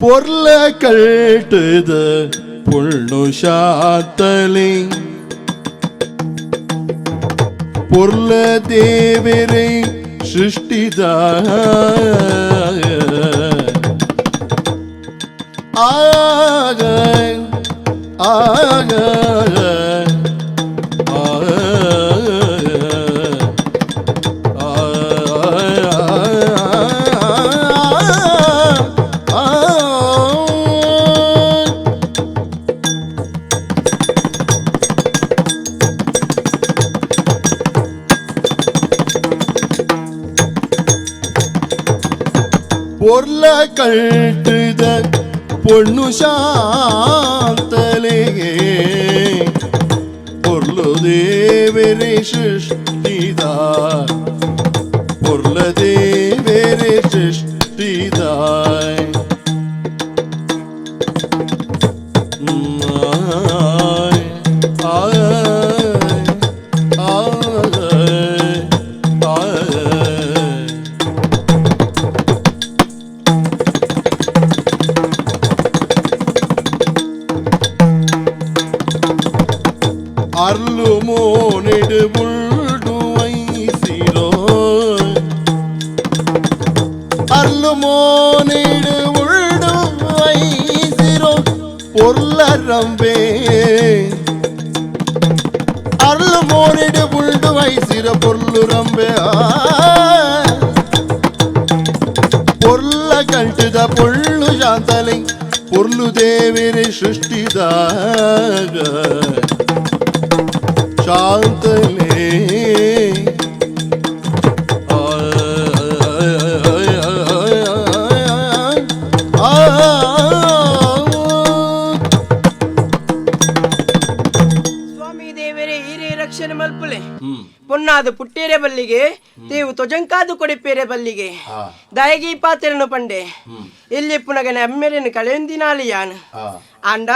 பொருள கட்டுத பொண்ணு சாத்தலை பொருள தேவரை ಸೃಷ್ಟಿದ ಆಗ ಆಗ பொருள கட்டுத பொண்ணு ಶಾಂತಲೆಗೆ பொருளு ದೇವರೇ ಸೃಷ್ಟಿದ பொருள ದೇವರೇ ಸೃಷ್ಟಿದ ಅರ್ಲು ಮೋನೆಡು ಬುಲ್ಡು ವೈಸಿರೋ ಅರ್ಲು ಮೋನೆಡು ಬುಲ್ಡು ವೈಸಿರೋ பொருள ರಂಬೆ ಅರ್ಲು ಮೋನೆಡು ಬುಲ್ಡು ವೈಸಿರೋ பொருளு ರಂಬೆ பொருள கட்டுத பொள்ளு ಶಾಂತலை பொருளு ದೇವರೇ ಸೃಷ್ಟಿದಾಗ ಶಾಂತಲೆ ಸ್ವಾಮಿ ದೇವರೇ ಹಿರಿಯ ರಕ್ಷಣೆ ಮಲ್ಪುಲೆ ಪೊನ್ನಾದು ಪುಟ್ಟೇರೆ ಬಲ್ಲಿಗೆ ದೇವು ತೊಜಂಕಾದು ಕೊಡಿಪೇರೆ ಬಲ್ಲಿಗೆ ದಯಗಿ ಪಾತ್ರೆನು ಪಂಡೆ ಇಲ್ಲಿ ಪುನಗನೆ ಅಮ್ಮೆರೆನು ಕಳೆಯೊಂದಿನಾಲಿಯಾನು ಆಂಡ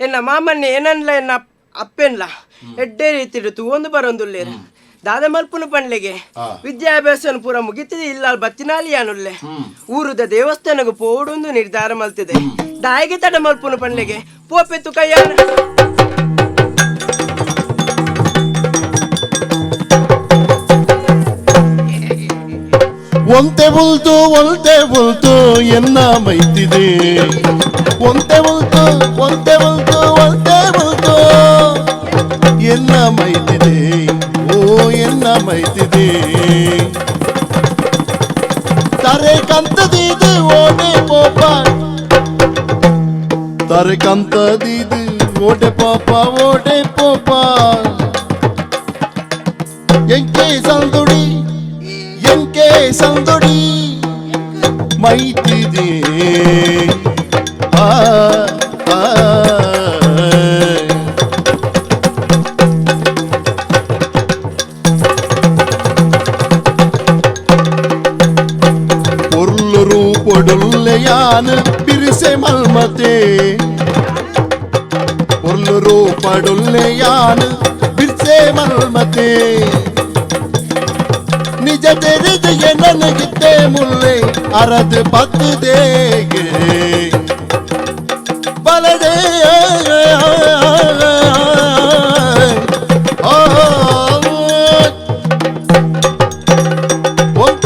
ಎನ್ನ ಮಾಮನ್ನೆ ಏನನ್ಲ ಎನ್ನ ಅಪ್ಪೆನ್ಲ ಎಡ್ಡೆ ರೀತಿ ತೂವೊಂದು ಬರೊಂದುಲ್ಲೇರು ದಾದ ಮಲ್ಪುನು ಪಂಡ್ಲೆಗೆ ವಿದ್ಯಾಭ್ಯಾಸ ಪೂರ ಮುಗಿತಿದೆ ಇಲ್ಲ ಬತ್ತಿನಾಲಿಯಾನುಲ್ಲೆ ಊರುದ ದೇವಸ್ಥಾನಗೂ ಪೋಡೊಂದು ನಿರ್ಧಾರ ಮಲ್ತಿದೆ ದಾಯಿಗೆ ತಡ ಮಲ್ಪುನು ಪಂಡ್ಲೆಗೆ ಪೋಪೆತ್ತು ಕೈಯಾನ ಒಂತೆ ಬುಲ್ತು ಎನ್ನ ಮೈತಿದೆ ಒಂತೆ ಬುಲ್ತು ಎನ್ನ ಮೈತಿದೆ ಓ ಎನ್ನ ಮೈತಿದೆ ತರೆ ಕಂತದಿದು ಓಡೆ ಪೋಪ ತರೆ ಕಂತದಿದು ಓಡೆ ಪೋಪ ಎಂಕೆ ಸಂದುಡಿ ಮೈತಿದೆ பொருள் ರೂಪಡುಲ್ಲೆಯಾನು ಬಿರಿಸೆ ಮಲ್ಮತೆ பொருள் ರೂಪಡುಲ್ಲೆಯಾನು ಬಿರಿಸೆ ಮಲ್ಮತೆ ನಿಜ ತೆರೆದು ನನಗಿದ್ದೆ ಮುಲ್ಲೆ ಅರದು ಪತ್ತುದೇಗೆ ಬಲದೆ ಒಂತೆ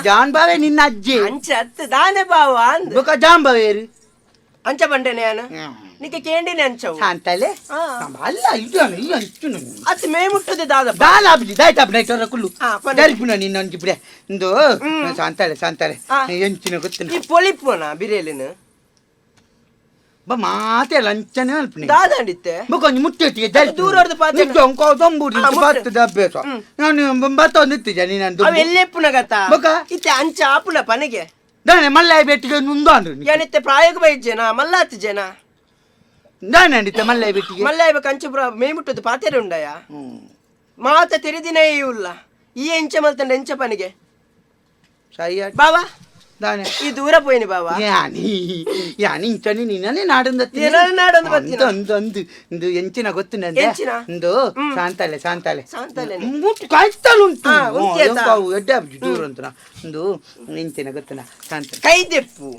ಜಾನ್ಬಾವೆ ನಿನ್ನ ಅಜ್ಜಿ ಅಂಚತ್ತು ದಾನೆ ಬಾವ ಅಂದ ಜಾನ್ಬಾವೇರು ಅಂಚ ಬಂಡೇನೆ ನಾನು ನಿಕ್ಕೆ ಕೇಂಡಿನಿ ಅಂಚವು ಶಾಂತಲೆ ಅಲ್ಲ ಇದು ಅತ್ ಮೇ ಮುಟ್ಟದೆ ದಾದ ದಾಲಾಬ್ಜಿ ದೈತಾಬ್ ನೈಟರ ಕುಲ್ಲು ದರಿಪುನ ನಿನ್ನೊಂಜಿ ಬಿಡೆ ಇಂದು ಶಾಂತಲೆ ಎಂಚಿನ ಗೊತ್ತಿನ ಈ ಪೊಲಿಪುನ ಬಿರೇಲಿನ ಮಾತೆ ಲಂಚನೆ ಅಲ್ಪನೆ ದಾದಂಡಿತ್ತೆ ಕೊಂಚ ಮುಟ್ಟಿಗೆ ದೂರದ ಪಾತ್ರೆ ದೊಂಬೂರಿ ಪಾತ್ರದ ಅಭ್ಯಾಸ ನಾನು ಬತ್ತೊಂದಿತ್ತಿದ್ದೆ ನೀನಂದು ಅವೆಲ್ಲೆಪ್ಪುನ ಗತ ಇತ್ತೆ ಅಂಚ ಆಪುನ ಪನೆಗೆ ದಾನೆ ಮಲ್ಲಾಯ ಬೆಟ್ಟಿಗೆ ನುಂದು ಅಂದ್ರು ಏನಿತ್ತೆ ಪ್ರಾಯೋಗ ಬೈಜ್ಜೇನ ಮಲ್ಲಾತ್ ಜನ ದಾನೆ ಅಂಡಿತ್ತೆ ಮಲ್ಲಾಯ ಬೆಟ್ಟಿಗೆ ಮಲ್ಲಾಯ ಕಂಚು ಮೇಮುಟ್ಟದು ಪಾತ್ರೆ ಉಂಡಯ ಮಾತ ತೆರೆದಿನೇ ಇಲ್ಲ ಈ ಎಂಚ ಮಲ್ತಂಡ ಎಂಚ ಪನೆಗೆ ಬಾವಾ ದಾನೆ ಈ ದೂರ ಪೋಯಿನಿ ಬಾವ ಯಾನಿ ಇಂಚನಿ ನೀನೇ ನಾಡಂದತ್ತಿ ನಾಡೊಂದು ಬರ್ತೀನಿ ಒಂದು ಎಂಚಿನ ಗೊತ್ತು ನಂದೆ ಎಂಚಿನ? ಒಂದು ಸಾಂತಾಲೆ ಸಾಂತಾಲೆ ಮುಟ್ಟು ಕಾಯ್ತಲುಂಟು ಉಂಟು ಎಡ್ಡೆ ದೂರ ಅಂತ ಒಂದು ಎಂಚಿನ ಗೊತ್ತನ ಸಾಂತಾಲೆ ಕೈ ದೆಪ್ಪು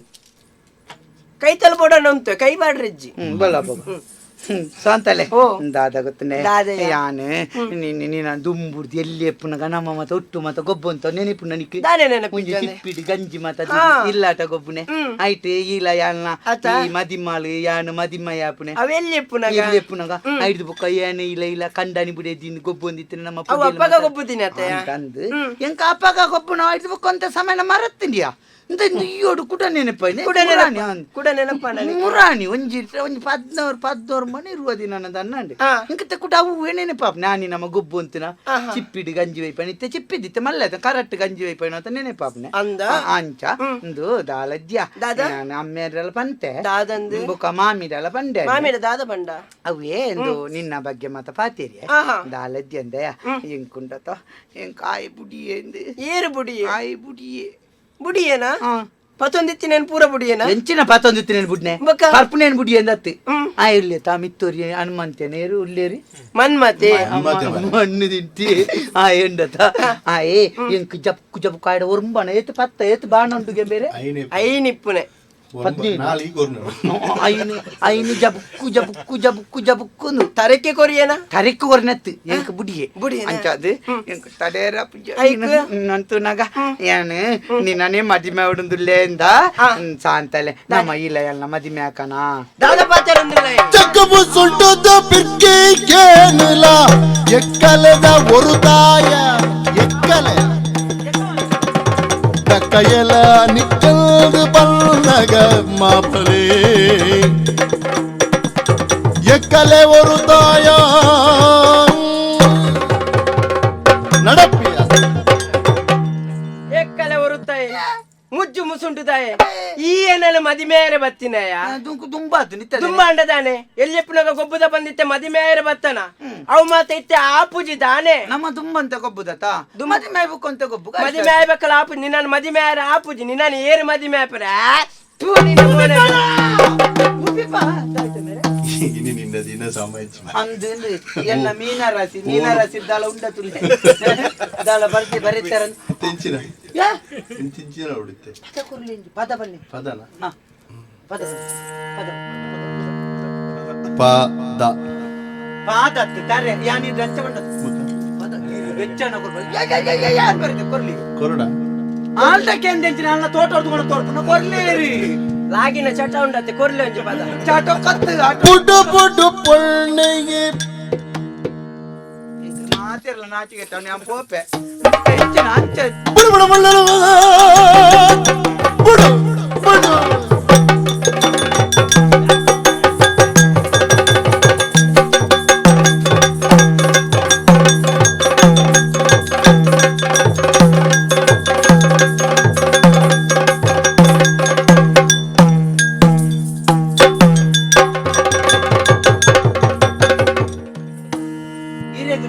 ಕೈ ತಲುಬೋಡೋಣ ಉಂಟು ಕೈ ಬಾಡ್ರಜ್ಜಿ ಬಲ್ಲ ಸಾಂತಾಲೆ ಓ. ದಾದ ಗೊತ್ತನೆ ದಾದೆಯ. ಯಾನೆ ನೀನ ದುಂಬುಡ್ದು ಎಲ್ಲಿ ಎಪ್ಪುನಗ ನಮ್ಮ ಮತ ಒಟ್ಟು ಮತ ಗೊಬ್ಬು ಅಂತ ನೆನಪು ನನಗೆ ದಾನೆ ಒಂಜಿ ನೆನಪಿದ್ದಾನೆ ತಿಪ್ಪಿಡಿ ಗಂಜಿ ಮತ ಹಾ. ಇಲ್ಲಾಟ ಗೊಬ್ಬುನೆ ಆಯ್ತು ಇಲ್ಲ ಯಾನ ಆತ? ಈ ಮದಿಮಾಳು ಯಾನು ಮದಿಮ್ಮ ಯಾಪುನೆ ಅವೆಲ್ಲಿ ಎಪ್ಪುನಾಗ ಇಲ್ಲಿ ಎಪ್ಪುನಗ ಐದು ಬುಕ್ಕ ಏನೇ ಇಲ್ಲ ಕಂಡಾನಿ ಬಿಡೇದಿನ್ ಗೊಬ್ಬು ಒಂದಿತ್ತಿನ ನಮ್ಮ ಅವು ಅಪ್ಪಗ ಗೊಬ್ಬುದಿನ ಅತ್ತೆ ಅಂದು ಎಂಕ ಅಪ್ಪಗ ಗೊಬ್ಬುನ ಐದು ಬುಕ್ಕ ಅಂತ ಸಮಯ ಮರತ್ತಿಂಡಿಯಾ ಈಯೋಡು ಕುಡ ನೆನಪಾಯ್ನೆ ಕೂಡ ನೆನಪ ಮುರಾಣಿ ಒಂಜಿ 14 ಮನೆ ಇರುವ ದಿನ ನನ್ನದು ಅನ್ನಂಡೆ ಇಂಕತ್ತೆ ಕುಟ ಅವು ನೆನಪಾಪ ನಾನಿ ನಮ್ಮ ಗೊಬ್ಬು ಅಂತಿನ ಚಿಪ್ಪಿಡಿ ಗಂಜಿ ವೈಪಣಿ ಇತ್ತೆ ಚಿಪ್ಪಿದಿತ್ತೆ ಮಲ್ಲ ಕರೆಕ್ಟ್ ಗಂಜಿ ವೈಪಣಿ ಅಂತ ನೆನಪಾಪನೆ ಅಂದ ಅಂಚ ಒಂದು ದಾಲಜ್ಯ ಅಮ್ಮೆರೆಲ್ಲ ಪಂತೆ ದಾದಂದು ಬೊಕ್ಕ ಮಾಮಿರೆಲ್ಲ ಪಂಡೆ ಮಾಮಿರ ದಾದ ಬಂಡ ಅವೇ ಎಂದು ನಿನ್ನ ಬಗ್ಗೆ ಮತ ಪಾತೀರಿ ದಾಲಜ್ಯ ಅಂದೆ ಎಂಕುಂಡತ ಎಂಕ ಆಯ್ ಬುಡಿಯೇ ಎಂದು ಏರು ಬುಡಿ ಆಯ್ ಬುಡಿಯೇ ಬುಡಿಯೇನಾ ಪತ್ತೊಂದಿತ್ತಿನೇನು ಪೂರ ಬುಡಿಯೇನಾ ಎಂಚಿನ ಪಾತೊಂದಿತ್ತಿನೇನು ಬುಡ್ನೆ ಬೊಕ್ಕ? ಕರ್ಪುನೇನು ಬುಡಿ ಎಂದತ್ತಿ ಆ ಇರ್ಲಿ ತಾ ಮಿತ್ತೋರಿ ಹನುಮಂತೇನೇರು ಉಳ್ಳೇರಿ ಮನ್ಮತೆ ಮಣ್ಣು ತಿಂತಿ ಆ ಎಂಡತ ಆ ಎಂಕ್ ಜಪ್ಪು ಜಪ್ಪು ಕಾಯ್ಡ ಒರ್ಂಬಣ ಏತ್ ಪತ್ತ ಏತ್ ಬಾಣ ಉಂಟುಗೆ ಬೇರೆ ಐನಿಪ್ಪುನೆ ಐನು ಜಬುಕ್ಕು ಜಬುಕ್ಕು ಜಬುಕ್ಕು ಜಬುಕ್ಕು ತರಕ್ಕೆ ಕೊರಿಯೇನಾ ತರಿಕ್ಕು ಕೊರ್ನೆತ್ತು ಎಂಕ್ ಬುಡಿಯೇ ಅಂಚಾದು ಎಂಕ್ ತಡೇರ ನಂತು ನಗ ಏನು ನಿನ್ನೇ ಮದಿಮೆ ಹೊಡಂದುಲ್ಲೇ ಎಂದ ಸಾಂತಲೆ ನಮ್ಮ ಇಲ್ಲ ಎಲ್ಲ ಮದಿಮೆ ಹಾಕಣ ದಾದ ಪಾಚರಂದಿಲ್ಲ ಚಕ್ಕಬು ಸುಟ್ಟದ ಬಿಕ್ಕಿ ಕೇನಲ ಎಕ್ಕಲದ ಒರುದಾಯ ಎಕ್ಕಲೆ ಕೈಯಲ ನಿಕ್ಕಲ್ದು ಬಲ್ಲಗ ಮಾಪಲೆ ಎಕ್ಕಲೆ ಒರುದಾಯ ನಡಪಿಯ ಎಕ್ಕಲೆ ಹೊರುತ್ತಾಯ ಮುಜ್ಜು ಮುಸುಂಟುದಾಯೆ ಈ ಏನೆಲ್ಲ ಮದಿಮೇರೆ ಬತ್ತಿನಯ ದುಂಬಾತು ನಿತ್ತ ತುಂಬಾ ಅಂಡದಾನೆ ಎಲ್ಲಿಪ್ಪನಾಗ ಗೊಬ್ಬುದ ಬಂದಿತ್ತೆ ಮದಿಮೇರೆ ಬತ್ತನ ಅವು ಮಾತ ಇತ್ತೆ ಆಪುಜಿ ದಾನೆ ನಮ್ಮ ದುಂಬಂತ ಗೊಬ್ಬುದತ ಮದಿಮೆ ಅಂತ ಗೊಬ್ಬು ಮದಿಮೆ ಆಗ್ಬೇಕಲ್ಲ ಆಪುಜಿ ನಿನ್ನ ಮದಿಮೆ ಆಪುಜಿ ನಿನ್ನ ಏರು ಮದಿಮೆ ಆಪರ ನಿನ್ನ ದಿನ ಸಮಯ ಅಂದು ಎಲ್ಲ ಮೀನರಾಸಿ ದಾಳ ಉಂಡ ತುಲ್ಲೆ ದಾಳ ಬರ್ತಿ ಬರೀತಾರ ತೆಂಚಿನ ತೆಂಚಿನ ಹೊಡಿತೆ ಪದ ಬನ್ನಿ ಪದನ ಪದ ಪದ ಪಾದತ್ತು ತಾರೆ ಯಾನಿ ರಂಚ ಪದ ವೆಚ್ಚನ ಕೊರ್ಬಾರ್ದು ಕೊರ್ಲಿ ಕೊರಡ ಆಲ್ಟಕ್ಕೆ ಎಂದೆಂಚಿನ ಅಲ್ಲ ತೋಟ ಹೊಡ್ಕೊಂಡು ತೋರ್ಪುನ ಕೊರ್ಲೇರಿ ಲಾಗಿನ ಚಟ ಉಂಡತ್ತೆ ಕೊರ್ಲೆ ಒಂಚು ಪದ ಚಾಟ ಕತ್ತು ಪುಡು ಪುಡು ಪೊಳ್ಳೆಗೆ ಮಾತಿರಲ್ಲ ನಾಚಿಗೆ ನಾನು ಪೋಪೆ ಹೆಚ್ಚಿನ ಅಂಚ ಬುಡು ಬುಡು ಬುಡು ಬುಡು ಬುಡು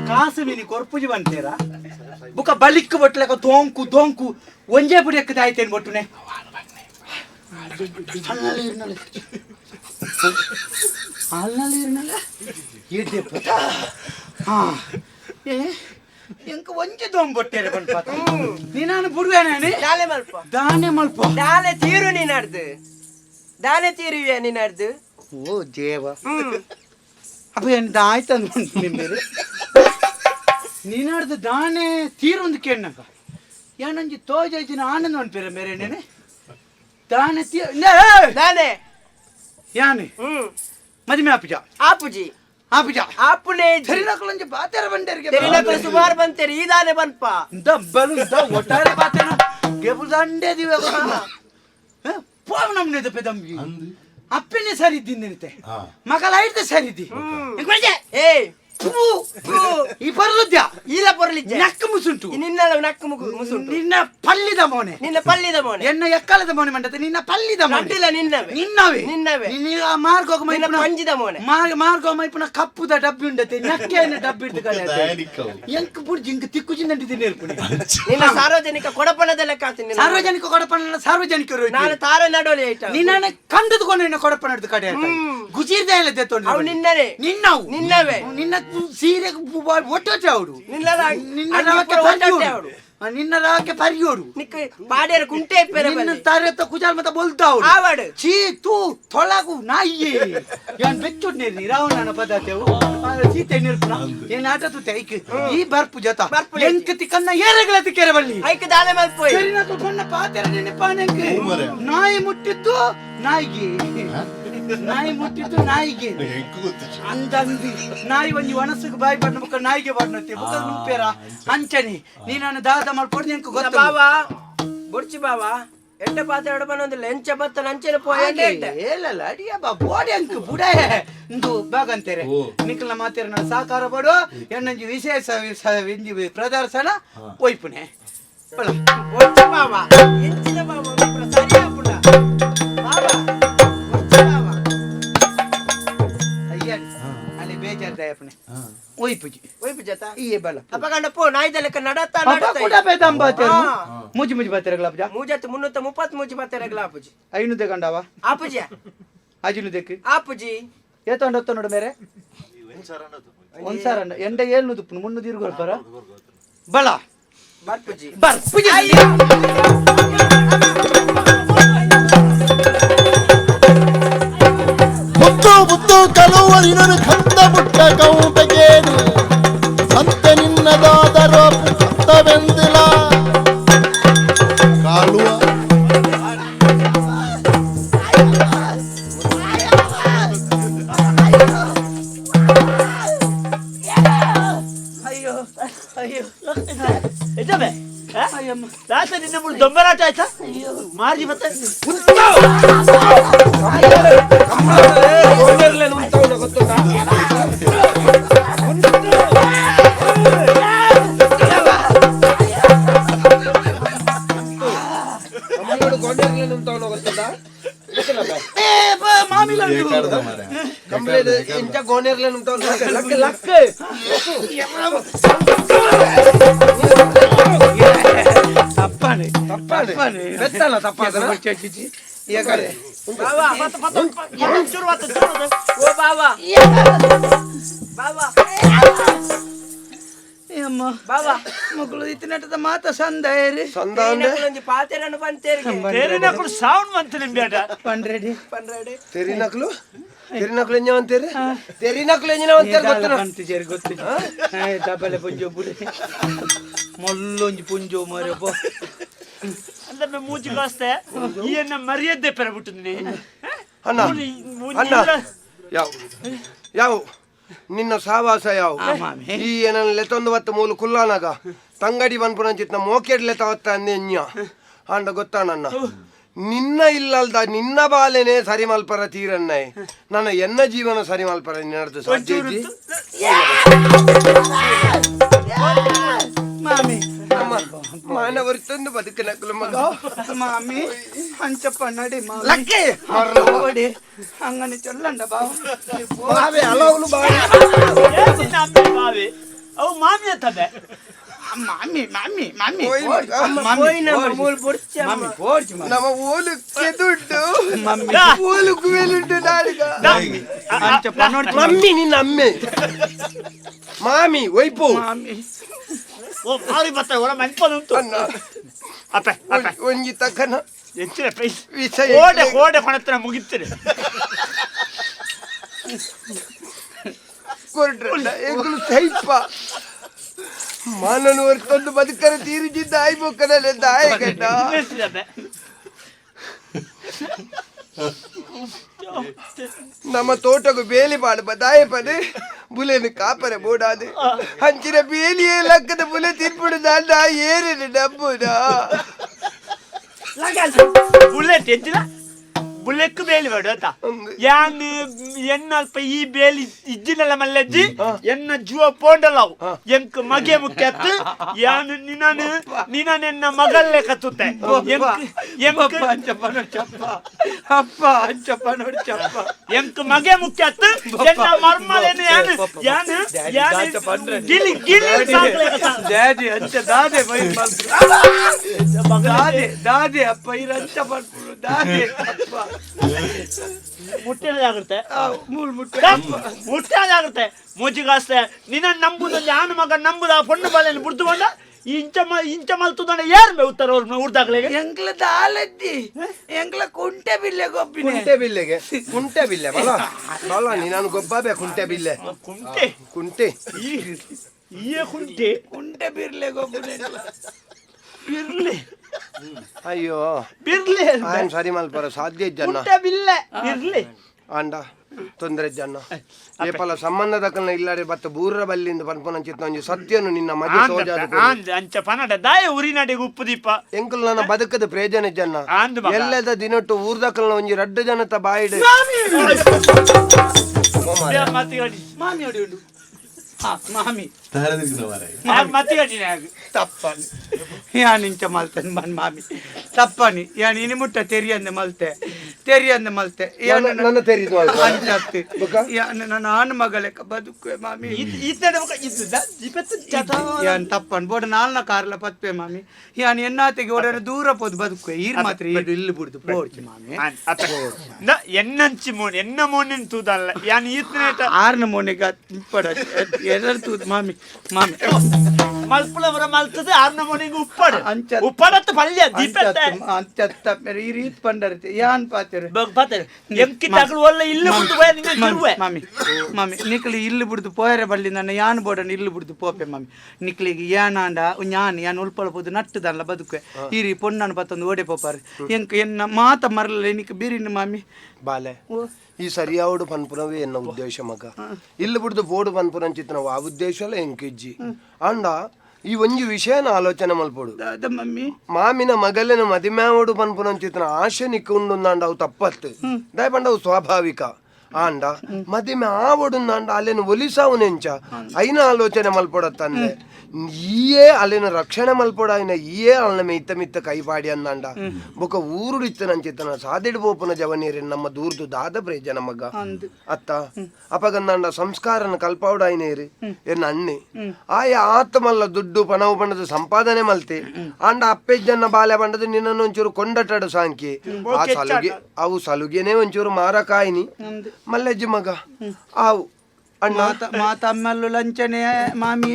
ಕಾಸು ಮೀನಿ ಕೊರ್ಪುಜಿ ಬಂತೇರ ಬುಕ್ಕ ಬಲಿಕ್ ಬಟ್ಲಕ ದೋಂಕು ಒಂಜೇ ಪುಡಿ ಎಕ್ಕದಾಯ್ತೇನೆ ಬೊಟ್ಟುನೆ ಎಂಕ ಒಂಜೆ ದೋಮ್ ಬೊಟ್ಟೇರೆ ಬಂದ್ಪಾತ ನೀನಾನು ಬುಡ್ವೇನೆ ದಾನೆ ಮಲ್ಪ ದಾನೆ ಮಲ್ಪ ದಾನೆ ತೀರು ನೀನಾಡ್ದು ದಾನೆ ತೀರುವೆ ನೀನಾಡ್ದು ಓ ಜೇವ ಅಪ್ಪ ಎಂತ ಆಯ್ತಂದು ನಿಂಬೇರೆ ನೀನಾಡ್ದು ದಾನೆ ತೀರೊಂದು ಕೇಳನಕ ಯಾನಂಜಿ ತೋಜೈತಿನ ಆನಂದ ಅನ್ಪೇರ ಮೇರೆ ನೇನೆ ದಾನೆ ದಾನೆ ಯಾನೆ ಮದಿಮೆ ಆಪಿಜ ಆಪುಜಿ ಆಪಿಜ ಆಪುನೆ ತೆರಿನಕಲಂಜಿ ಬಾತೆರ ಬಂಡರಿಗೆ ತೆರಿನಕಲು ಸುಮಾರು ಬಂತೇರಿ ಈ ದಾನೆ ಬನ್ಪ ದಬ್ಬಲು ಒಟ್ಟಾರೆ ಬಾತೆನ ಗೆಬು ದಂಡೆ ದಿವೆ ಪೋವ ನಮ್ನೆ ದಪ್ಪೆ ದಮ್ಗಿ ಅಪ್ಪನೇ ಸರಿದ್ದಿ ನಿಂತೆ ಮಗಲ ಐತೆ ಸರಿದ್ದಿ ಏ ಈ ಬರ್ಲುದ್ಯಾ ಇಲ್ಲ ಪೊರ್ಲಿಜ್ಜೆ ನಕ್ಕ ಮುಸುಂಟು ನಿನ್ನ ನಕ್ಕು ಮುಸುಂಟು ನಿನ್ನ ಪಲ್ಲಿದ ಮೋನೆ ನಿನ್ನ ಪಲ್ಲಿದ ಮೋನೆ ಎನ್ನ ಎಕ್ಕಲದ ಮೋನೆ ಮಂಡತೆ ನಿನ್ನ ಪಲ್ಲಿದ ಮೋನೆ ನಡ್ಡಿಲ್ಲ ನಿನ್ನವೇ ನಿನ್ನವೇ ನಿನ್ನವೇ ನಿನ್ನ ಮಾರ್ಗೋಗ ನಿನ್ನ ಪಂಜಿದ ಮೋನೆ ಮಾರ್ಗೋ ಮೈಪುನ ಕಪ್ಪುದ ಡಬ್ಬಿ ಉಂಡತೆ ನಕ್ಕೆನ ಡಬ್ಬಿ ಇಡ್ದು ಕಲೆ ಎಂಕ್ ಬುಡ್ಜಿ ಇಂಕ ತಿಕ್ಕು ಜಿಂದಂಟಿದ್ದೀನಿ ಹೇಳ್ಕೊಡಿ ನಿನ್ನ ಸಾರ್ವಜನಿಕ ಕೊಡಪಣದ ಲೆಕ್ಕ ಹಾಕ್ತೀನಿ ಸಾರ್ವಜನಿಕ ಕೊಡಪಣ ಸಾರ್ವಜನಿಕರು ನಾನು ತಾರೆ ನಡೋಲಿ ಆಯ್ತಾ ನಿನ್ನ ಕಂಡದ್ಕೊಂಡು ನಿನ್ನ ಕೊಡಪಣ ಹಿಡ್ದು ಕಡೆ ಗುಜಿರ್ದ ಎಲ್ಲ ತೆತ್ತೊಂಡು ಅವು ನಿನ್ನರೇ ನಿನ್ನವು ನಿನ್ನವೇ ನಿನ್ನ ಸೀರೆ ಒಟ್ಟೊಟ್ಟೆ ಅವಡು ನಿನ್ನ ನಿನ್ನ ರಾವಕ್ಕೆ ಪರಿಯೋಡು ನಿನ್ನ ರಾವಕ್ಕೆ ಪರಿಯೋಡು ನಿಕ್ಕ ಪಾಡ್ಯಾರ ಕುಂಟೆ ಪೆರ ನಿನ್ನ ತಾರೆತ್ತ ಕುಜಾಲ್ ಮತ ಬೋಲ್ತಾವು ಆವಾಡು ಚೀ ತೂ ತೊಳಗು ನಾಯಿ ಯಾನ್ ಬೆಚ್ಚುಡ್ ನೀರ್ನಿ ರಾವಣನ ಪದಾರ್ಥವು ಸೀತೆ ನಿರ್ಪುನ ಏನ್ ಆಟ ತು ತೈಕ್ ಈ ಬರ್ಪು ಜತ ಎಂಕತಿ ಕನ್ನ ಏರೆಗಳತಿ ಕೆರೆ ಬಳ್ಳಿ ಐಕ ದಾಲೆ ಮಲ್ಪೋಯ್ ಸರಿನಕ ಬಣ್ಣ ಪಾತೆರ ನೆನಪಾನೆಂಕೆ ನಾಯಿ ಮುಟ್ಟಿತ್ತು ನಾಯಿಗೆ ನಾಯಿ ಮುಟ್ಟಿತ್ತು ನಾಯಿಗೆ ಅಂದಂದಿ ನಾಯಿ ಒಂಜಿ ವನಸ್ಸಿಗೆ ಬಾಯಿ ಬಣ್ಣ ಮುಕ್ಕ ನಾಯಿಗೆ ಬಣ್ಣತ್ತೆ ಮುಖ ಮುಂಪೇರ ಅಂಚನೆ ನೀನನ್ನು ದಾದ ಮಾಡ್ಕೊಡ್ದು ಎಂಕು ಗೊತ್ತ ಬಾವಾ ಬೊಡ್ಚಿ ಬಾವಾ ಎಂಟ ಪಾತ್ರೆ ಹೊಡಬನ್ನೊಂದಿಲ್ಲ ಎಂಚ ಬತ್ತ ನಂಚೆನ ಪೋಯಂಡೆ ಹೇಳಲ್ಲ ಅಡಿಯ ಬಾ ಬೋಡಿ ಅಂಕು ಬುಡೇ ಇಂದು ಬಾಗಂತೇರೆ ನಿಖಲ ಮಾತೇರ ನಾನು ಸಾಕಾರ ಬಡು ಎನ್ನಂಜಿ ವಿಶೇಷ ಇಂಜಿ ಪ್ರದರ್ಶನ ಒಯ್ಪುನೆ ಬೊಡ್ಚಿ ಬಾವಾ ಎಂಚಿನ ಬಾವಾ ಸರಿ ಆಪುಡ ಬಾವಾ ಅಲ್ಲಿ ಬೇಜಾರ್ ದಯಪನೆ ಒಯ್ಪುಜಿ ಒಯ್ಪು ಜತ ಈ ಬಲ ಅಪಗಂಡ ಪೋ ನಾಯ್ದಲೆಕ್ಕ ನಡತಾ ಕೂಡ ಬೇದಂಬಾತೇರು ಮುಜಿ ಮುಜಿ ಬಾತೇರ ಗ್ಲಾಪ್ಜಾ ಮೂಜತ್ 330 ಮೂಜಿ ಬಾತೇರ ಗ್ಲಾಪುಜಿ ಐನು ದೇಗಂಡವ ಆಪುಜಿ ಅಜಿನು ದೇಕ್ ಆಪುಜಿ ಏತೊಂಡೊತ್ತ ನೋಡು ಮೇರೆ ಒಂದ್ಸಾರ ಎಂಡ ಏಳ್ನು ದುಪ್ಪು ಮುನ್ನು ದೀರ್ಘ ಬರ ಬಲ ಬರ್ಪುಜಿ ಬರ್ಪುಜಿ ಮುತ್ತು ಕಲುವರಿನನು ಕಂದ ಮುಟ್ಟ ಕೌಂಟಗೇನು ಸಂತೆ ನಿನ್ನದಾದರ ಪುತ್ತವೆಂದಿಲ ಕಾಲುವ ಅಯ್ಯೋ ಅಯ್ಯೋ ಎಜಬೆ ಅಯ್ಯಮ್ಮ ತಾತ ನಿನ್ನ ಮುಳು ದೊಂಬರಾಟ ಆಯ್ತಾ ಮಾರಿ ಮತ್ತೆ ಮಾಮಿಲ ಇಂಚ ಗೋನೆರ್ಲೆ ಲಕ್ಕ ಲಕ್ಕ ತಪ್ಪಾನೆ ತಪ್ಪಾನೆ ಬೆತ್ತಲ್ಲ ತಪ್ಪಾದ ಚಚ್ಚಿಚಿ ಯಾಕಡೆ ಬಾವಾ ಚೂರು ಓ ಬಾವಾ ಬಾವಾ ಅಮ್ಮ ಬಾವಾ ಮಕ್ಕಳು ಇತ್ತಿನಟದ ಮಾತ ಸಂದೇರಿ ಒಂಜಿ ಪಾತೆರನ್ನು ಬಂತೇರಿಗೆ ತೇರಿನಕುಲು ಸೌಂಡ್ ಮಂತ್ ನಿಂಬೇಟ ಪಂಡ್ರೆಡಿ ಪನ್ರೆಡೆ ತೆರಿನಕ್ಲು ಎಂಜ ಅಂತೀರಿ ತೆರಿನಕ್ಲು ಎಂಜಿನ ಒಂತೇರು ಗೊತ್ತನ ಕಂತು ಸೇರಿ ಗೊತ್ತು ಡಬಲೆ ಪುಂಜೋ ಬುಡೆ ಮೊಲ್ಲೊಂಜಿ ಪುಂಜೋ ಮಾರೆ ಪೋ ಅಂದ್ರೆ ಮೂಜಿ ಕಾಸ್ತೆ ಈಯನ್ನ ಮರ್ಯಾದೆ ಪೆರಬಿಟ್ಟಿದ್ದೀನಿ ಅಣ್ಣ ಅಣ್ಣ ಯಾವ ಯಾವ ನಿನ್ನ ಸಾವಾಸ ಯಾವ ಈ ಏನನ್ನ ಲೆತ್ತೊಂದು ಹೊತ್ತು ಮೂಲು ಕುಲ್ಲಾನಾಗ ತಂಗಡಿ ಬನ್ಪುನಂಚಿತ್ನ ಮೋಕೆಡ್ ಲೆತ್ತವತ್ತ ಅಂದೆ ಎಂಜ ಅಂಡ ಗೊತ್ತಾನಣ್ಣ ನಿನ್ನ ಇಲ್ಲಲ್ದ ನಿನ್ನ ಬಾಲೆನೆ ಸರಿ ಮಲ್ಪರ ತೀರನ್ನ ನನ್ನ ಎನ್ನ ಜೀವನ ಸರಿ ಮಲ್ಪರ ನಡೆದು ಸಾಧ್ಯ ಇದ್ದಿ ಮಾಮಿ ಮಾನವರು ತಂದು ಬದುಕನಕ್ಕಲು ಮಗ ಮಾಮಿ ಹಂಚಪ್ಪ ನಡಿ ಲಕ್ಕೆ ಓಡಿ ಹಂಗನೆ ಚೊಲ್ಲಂಡ ಬಾವ ಬಾವೆ ಅಲವಲು ಬಾವೆ ಬಾವಿ ಅವು ಮಾಮಿ ಅಂತದೆ ಮಾಮಿ ಮಾಮಿ ಮಾಮಿ ಓಯ್ ಮಗ. ಓಯ್ ನಮ್ಮ ಮೂಲ ಬೊಡ್ಚಿ ಮಾಮಿ ಓಡ್ಜಿ ನಮ್ಮ ಓಲುಕ್ಕೆ ದುಡ್ಡು ಮಮ್ಮಿ ಓಲುಕು ಮೇಲುಂಟು ನಾಳಿಗ ಹಂಚಪ್ಪ ನೋಡಿ ಮಮ್ಮಿ ನಿನ್ನ ಅಮ್ಮೆ ಮಾಮಿ ಒಯ್ಪು ಮಾಮಿ ಓ ಮಾರಿ ಬತ್ತ ಒಳ ಮನ್ಪದುಂಟು ಅಣ್ಣ ಅಪ್ಪೆ ಅಪ್ಪೆ ಒಂಜಿ ತಕ್ಕನ ಹೆಚ್ಚಿನ ಪೈಸ್ ವಿಷಯ ಓಡೆ ಓಡೆ ಕೊಣತ್ರ ಮುಗಿತೀರಿ ಕೊರ್ಡ್ರಣ್ಣ ಎಗ್ಲು ಸೈಪ ಮಾನನು ಹೊರತೊಂದು ಬದುಕರ ತೀರಿಜಿದ್ದ ಆಯ್ಬೋಕನಲ್ಲ ದಾಯಗಣ್ಣ ನಮ್ಮ ತೋಟకు ಬೇಲಿ ಪಾಡು ಬದಾಯ ಪದೆ ಬುಲೆನು ಕಾಪರೆ ಬೋಡಾದೆ ಹಂಚಿನ ಬೇಲಿಯೇ ಲಕ್ಕದ ಬುಲೆ ತಿನ್ಪುಡು ದಾಂಡ ಏರಿನ ಡಬ್ಬುನ ಬುಲೆಟ್ ಹೆಚ್ಚಿನ ಬುಲೆಕ್ ಬೇಲಿ ಬೇಡ ಯಾನ್ ಎನ್ನಲ್ಪ ಈ ಬೇಲಿ ಇಜ್ಜಿನಲ್ಲ ಮಲ್ಲಜ್ಜಿ ಎನ್ನ ಜುವ ಪೋಂಡಲವು ಎಂಕ್ ಮಗೆ ಮುಖ್ಯತ್ತು ಯಾನ್ ನಿನ್ನ ಮಗಲ್ಲೇ ಕತ್ತುತ್ತೆ ಎಂಕ್ ಮಗೆ ಮುಖ್ಯತ್ತು ಎನ್ನ ಮರ್ಮಲೇನು ಯಾನ್ ಗಿಲಿ ಗಿಲಿ ದಾದೆ ಅಂಚ ದಾದೆ ಬೈ ದಾದೆ ದಾದೆ ಅಪ್ಪ ಇರಂಚ ಬರ್ಪುಡು ದಾದೆ ಅಪ್ಪ ಮುಟ್ಟೆ ಜಾಗ್ರತೆ ಮುಟ್ಟೆ ಜಾಗ್ರತೆ ಮೂಜಿಗಾಸ್ತೆ ನಿನ್ನ ನಂಬುದ ಯಾನು ಮಗ ನಂಬುದ ಪೊಣ್ಣು ಬಾಲೆಯನ್ನು ಬುಡ್ದುಕೊಂಡ ಇಂಚ ಮಲ್ತುದಂಡ ಯಾರು ಮೇ ಉತ್ತರ ಉಡ್ದಾಗ್ಲಿಗೆ ಎಂಕ್ಲ ದಾಲದ್ದಿ ಎಂಕ್ಲ ಕುಂಟೆ ಬಿಲ್ಲೆ ಗೊಬ್ಬಿನ ಕುಂಟೆ ಬಿಲ್ಲೆಗೆ ಕುಂಟೆ ಬಿಲ್ಲೆ ಬಲ ಬಲ ನೀನು ಗೊಬ್ಬಾಬೆ ಕುಂಟೆ ಬಿಲ್ಲೆ ಕುಂಟೆ ಕುಂಟೆ ಈ ಕುಂಟೆ ಕುಂಟೆ ಬಿರ್ಲೆ ಗೊಬ್ಬಿನ ಬಿರ್ಲಿ ಅಯ್ಯೋ ಬಿರ್ಲಿ ಆಯ್ನ್ ಸರಿ ಮಲ್ಪರ ಸಾಧ್ಯ ಜನ ಕುಂಟೆ ಬಿಲ್ಲೆ ಬಿರ್ಲಿ ಅಂಡ ತೊಂದರೆ ಜನ ಏಪಲ ಸಂಬಂಧ ದಕ್ಕನ ಇಲ್ಲಾರೆ ಬತ್ತ ಬೂರ್ರ ಬಲ್ಲಿಂದ ಪನ್ಪನ ಚಿತ್ತ ಒಂಜಿ ಸತ್ಯನು ನಿನ್ನ ಮಗೆ ಸೋಜಾದ ಅಂಚ ಪನಡ ದಾಯ ಉರಿನಾಡಿಗೆ ಉಪ್ಪು ದೀಪ ಎಂಕಲ್ ನನ್ನ ಬದುಕದ ಪ್ರಯೋಜನ ಜನ ಎಲ್ಲದ ದಿನಟ್ಟು ಊರ್ದಕ್ಕಲ್ನ ಒಂಜಿ ರಡ್ಡು ಜನತ ಬಾಯಿಡ್ ಮಾಮಿ ಹೊಡಿ ಉಂಡು ಮಾಮಿ ತಪ್ಪನಿ ಯಾನ್ ಇಂಚ ಮಲ್ತೇನೆ ಬನ್ ಮಾಮಿ ತಪ್ಪನಿ ಯಾನ್ ಇನಿ ಮುಟ್ಟ ತೆರಿಯಂದೆ ಮಲ್ತೆ ನನ್ನ ತೆರೀದು ಅಂಚತ್ತಿ ನನ್ನ ಆನ್ ಮಗಲೆಕ್ಕ ಬದುಕುವೆ ಮಾಮಿ ಯಾನ್ ತಪ್ಪನ್ ಬೋಡ ನಾಲ್ನ ಕಾರ್ಲ ಪತ್ವೆ ಮಾಮಿ ಯಾನ್ ಎನ್ನಾತೆಗೆ ಓಡಾರ ದೂರ ಪೋದು ಬದುಕುವೆ ಈರ್ ಮಾತ್ರ ಇಲ್ಲಿ ಬಿಡುದು ಪೋಡ್ಚಿ ಮಾಮಿ ಎನ್ನಂಚಿ ಮೋನ್ ಎನ್ನ ಮೋನಿನ ತೂದಲ್ಲ ಯಾನ್ ಈತ್ನೇಟ ಆರ್ನ ಮೋನಿಗ ಇಪ್ಪಡ ಎರಡ್ ತೂದ್ ಮಾಮಿ ಮಾಮಿ ಮಲ್ಪುಳವರ ಮಲ್ತದೆ ಆರ್ನ ಮೋನಿಗೆ ಉಪ್ಪಡತ್ತ ಪಲ್ಯ ದೀಪತ್ತೆ ಅಂಚತ್ತ ಈ ರೀತ್ ಪಂಡರತೆ ಯಾನ್ ಪಾತೆರೆ ಪಾತೆರೆ ಎಂಕಿ ತಗಳು ಒಳ್ಳೆ ಇಲ್ಲಿ ಬಿಡ್ದು ಹೋಯ ನಿನ್ನ ತಿರುವೆ ಮಾಮಿ ನಿಕ್ಲಿ ಇಲ್ಲಿ ಬಿಡ್ದು ಪೋಯರೆ ಬಲ್ಲಿ ನನ್ನ ಯಾನ್ ಬೋಡನ್ ಇಲ್ಲಿ ಬಿಡ್ದು ಪೋಪೆ ಮಾಮಿ ನಿಕ್ಲಿಗೆ ಯಾನಾಂಡ ಯಾನ್ ಉಲ್ಪಳ ಪೋದು ನಟ್ಟದಲ್ಲ ಬದುಕುವೆ ಈರಿ ಪೊಣ್ಣನ ಪತ್ತೊಂದು ಓಡೆ ಪೋಪಾರೆ ಎಂಕ ಎನ್ನ ಮಾತ ಮರಲ ನಿಕ್ ಬೀರಿನ ಮಾಮಿ ಬಾಲೆ ಈ ಸರಿಯಾವಡು ಪನ್ಪುನವೇ ಎನ್ನ ಉದ್ದೇಶ ಮಗ ಇಲ್ಲಿ ಬಿಡ್ದು ಬೋಡು ಪನ್ಪುನ ಚಿತ್ರ ಆ ಉದ್ದೇಶಲ್ಲ ಎಂಕಿಜ್ಜಿ ಅಂಡ ಈ ಒಂಜಿ ವಿಷಯನ ಆಲೋಚನೆ ಮಲ್ಪಡು ಮಮ್ಮಿ ಮಾಮಿನ ಮಗಲಿನ ಮದಿಮ್ಯಾವಡು ಪನ್ಪುನ ಚಿತ್ರ ಆಶೆ ನಿಕ್ಕು ಅವು ತಪ್ಪತ್ತು ದಯಪಂಡ ಅವು ಸ್ವಾಭಾವಿಕ ಆಂಡ ಮದಿಮೆ ಆವಡುಂದಾಂಡ ಅಲ್ಲಿನ ಒಲಿಸಾವು ನೆಂಚ ಐನ ಆಲೋಚನೆ ಮಲ್ಪಡತ್ತಂದೆ ಈಯೇ ಅಲ್ಲಿನ ರಕ್ಷಣೆ ಮಲ್ಪಡ ಐನ ಈಯೇ ಅಲ್ಲಿನ ಮಿತ್ತ ಕೈಪಾಡಿ ಅಂದಾಂಡ ಬೊಕ ಊರುಡಿತ್ತನಂಚಿತ್ತನ ಸಾದಿಡ್ಬೋಪುನ ಜವನೀರಿನ ನಮ್ಮ ದೂರ್ದು ದಾದ ಪ್ರಯೋಜನ ಮಗ ಅತ್ತ ಅಪಗಂದಾಂಡ ಸಂಸ್ಕಾರನ ಕಲ್ಪಾವಡ ಐನೇರಿ ಎನ್ನ ಅಣ್ಣೆ ಆಯ ಆತ್ಮಲ್ಲ ದುಡ್ಡು ಪಣವು ಪಂಡದ ಸಂಪಾದನೆ ಮಲ್ತೆ ಆಂಡ ಅಪ್ಪೆಜ್ಜನ್ನ ಬಾಲೆ ಪಂಡದ ನಿನ್ನನ್ನು ಒಂಚೂರು ಕೊಂಡಟಾಡು ಸಾಂಕಿ ಆ ಸಲುಗೆ ಅವು ಸಲುಗೆನೆ ಒಂಚೂರು ಮಾರಕಾಯಿನಿ ಮಲ್ಲಜ್ಜಿ ಮಗ ಆವು ಅಣ್ಣ ಮಾತ ಅಮ್ಮಲ್ಲು ಲಂಚನೆ ಮಾಮಿ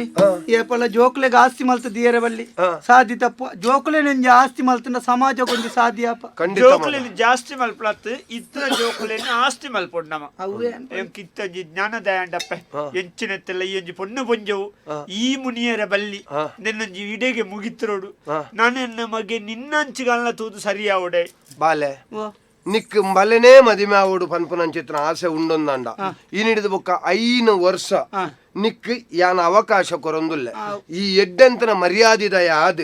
ಏಪಲ ಜೋಕ್ಲೆಗೆ ಆಸ್ತಿ ಮಲ್ತ ದಿಯರ ಬಲ್ಲಿ ಸಾಧಿ ತಪ್ಪು ಜೋಕ್ಲೆ ನಂಜಿ ಆಸ್ತಿ ಮಲ್ತನ ಸಮಾಜ ಕೊಂದು ಸಾಧ್ಯಾಪ ಜೋಕ್ಲೆನ್ ಜಾಸ್ತಿ ಮಲ್ಪಳತ್ ಇತ್ರ ಜೋಕ್ಲೆನ್ ಆಸ್ತಿ ಮಲ್ಪೊಂಡು ನಮ ಎಂಕಿತ್ತಂಜಿ ಜ್ಞಾನದಯಾಂಡಪ್ಪ ಎಂಚಿನೆತ್ತೆಲ್ಲ ಈ ಒಂಜಿ ಪೊಣ್ಣು ಪೊಂಜವು ಈ ಮುನಿಯರ ಬಲ್ಲಿ ನಿನ್ನೊಂಜಿ ಇಡೆಗೆ ಮುಗಿತ್ರೋಡು ನನ್ನ ಮಗೆ ನಿನ್ನಂಚಿಗಲ್ನ ತೂದು ಸರಿಯಾವುಡೆ ಬಾಲೆ ನಿಕ್ ಬಲೆನೇ ಮದಿಮೆ ಆವಡು ಪನ್ಪುನ ಚಿತ್ರ ಆಸೆ ಉಂಡೊಂದಂಡ ಈ ನಿಡಿದ ಬೊಕ್ಕ 5 ವರ್ಷ ನಿಕ್ ಯಾನ ಅವಕಾಶ ಕೊರೊಂದುಲ್ಲೆ ಈ ಎಡ್ಡೆಂತನ ಮರ್ಯಾದಿದಯ ಆದ್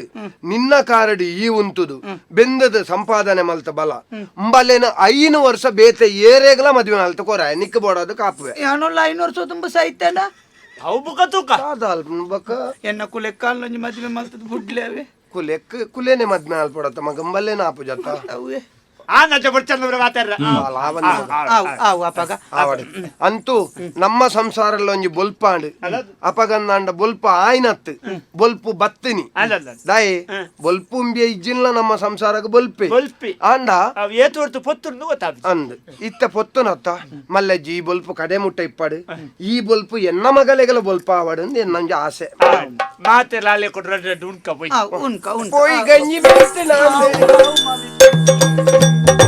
ನಿನ್ನ ಕಾರಡಿ ಈ ಉಂತುದು ಬೆಂದದ ಸಂಪಾದನೆ ಮಲ್ತ ಬಲ ಬಲೆನ 5 ವರ್ಷ ಬೇತೆ ಏರೆಗಲ ಮದುವೆ ಮಲ್ತ ಕೊರ ನಿಕ್ ಬೋಡೋದು ಕಾಪುವೆ ಯಾನೊಲ್ಲ 5 ವರ್ಷ ತುಂಬ ಸೈತನ ಅವು ಬುಕ ತೂಕ ಬಕ ಎನ್ನ ಕುಲೆಕ್ಕಾಲ್ ಮದುವೆ ಮಲ್ತದ ಬುಡ್ಲೇವೆ ಕುಲೇನೆ ಮದ್ಮೆ ಅಲ್ಪಡತ್ತ ಮಗ ಬಲ್ಲೇನ ಆಪು ಜತ್ತ ಅವೇ ಅಂತೂ ನಮ್ಮ ಸಂಸಾರಲ್ಲ ಒಂಜಿ ಬೊಲ್ಪಾಂಡ್ ಅಪಗಂದಾಂಡ ಬೊಲ್ಪ ಆಯ್ನತ್ ಬೊಲ್ಪು ಬತ್ತಿನಿ ದಾಯಿ ಬೊಲ್ಪು ಇಜ್ಜಿಲ್ಲ ನಮ್ಮ ಸಂಸಾರಕ್ಕೆ ಬೊಲ್ಪೆ ಆಂಡ ಅಂದ್ ಇತ್ತ ಪೊತ್ತುನತ್ತ ಮಲ್ಲಜ್ಜಿ ಈ ಬೊಲ್ಪು ಕಡೆ ಮುಟ್ಟ ಇಪ್ಪಡು ಈ ಬೊಲ್ಪು ಎನ್ನ ಮಗಲೆಗಲ ಬೊಲ್ಪ ಆವಡು ನಂಜಿ ಆಸೆ ಮಾತೆ ಲಾಲೆ ಕೊಡ್ರೆ ಉನ್ಕ ಪೋಯಿ ಗಂಜಿ